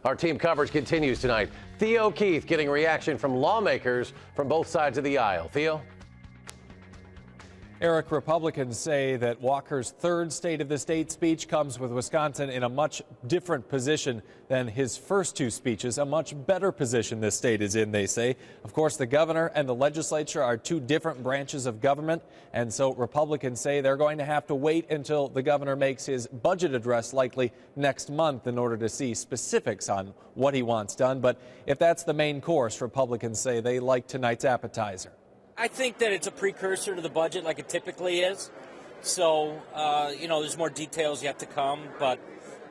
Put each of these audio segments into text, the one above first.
Our team coverage continues tonight. Theo Keith getting reaction from lawmakers from both sides of the aisle. Theo? Eric, Republicans say that Walker's third State of the State speech comes with Wisconsin in a much different position than his first two speeches, a much better position this state is in, they say. Of course, the governor and the legislature are two different branches of government, and so Republicans say they're going to have to wait until the governor makes his budget address likely next month in order to see specifics on what he wants done. But if that's the main course, Republicans say they like tonight's appetizer. I think that it's a precursor to the budget like it typically is. So, there's more details yet to come. But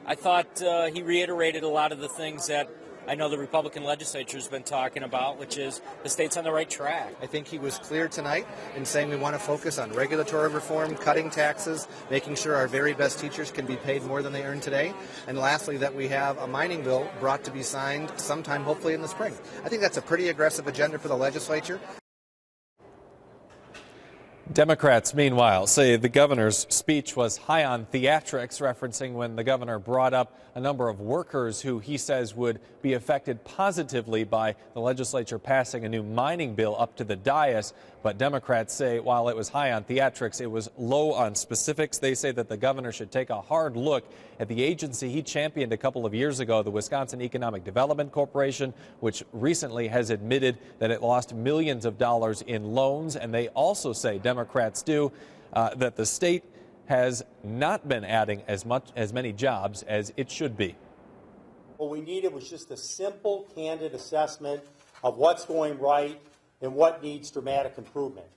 I thought he reiterated a lot of the things that I know the Republican legislature has been talking about, which is the state's on the right track. I think he was clear tonight in saying we want to focus on regulatory reform, cutting taxes, making sure our very best teachers can be paid more than they earn today, and lastly, that we have a mining bill brought to be signed sometime hopefully in the spring. I think that's a pretty aggressive agenda for the legislature. Democrats, meanwhile, say the governor's speech was high on theatrics, referencing when the governor brought up a number of workers who he says would be affected positively by the legislature passing a new mining bill up to the dais. But Democrats say while it was high on theatrics, it was low on specifics. They say that the governor should take a hard look at the agency he championed a couple of years ago, the Wisconsin Economic Development Corporation, which recently has admitted that it lost millions of dollars in loans. And they also say, Democrats do, that the state has not been adding as many jobs as it should be. What we needed was just a simple, candid assessment of what's going right and what needs dramatic improvement.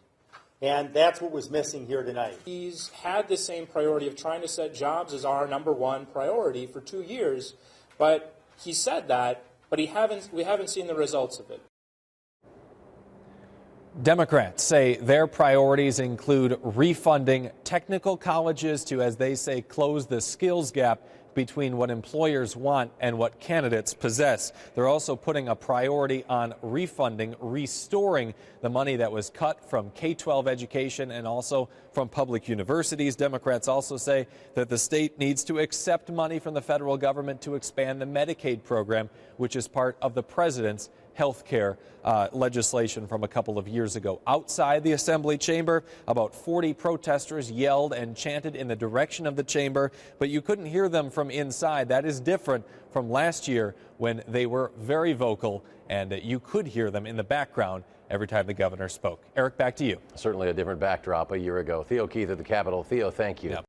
And that's what was missing here tonight. He's had the same priority of trying to set jobs as our number one priority for 2 years, but he said that, but we haven't seen the results of it. Democrats say their priorities include refunding technical colleges to, as they say, close the skills gap between what employers want and what candidates possess. They're also putting a priority on restoring the money that was cut from K-12 education and also from public universities. Democrats also say that the state needs to accept money from the federal government to expand the Medicaid program, which is part of the president's health care legislation from a couple of years ago. Outside the assembly chamber, about 40 protesters yelled and chanted in the direction of the chamber, but you couldn't hear them from inside. That is different from last year when they were very vocal and you could hear them in the background every time the governor spoke. Eric, back to you. Certainly a different backdrop a year ago. Theo Keith at the Capitol. Theo, thank you. Yep.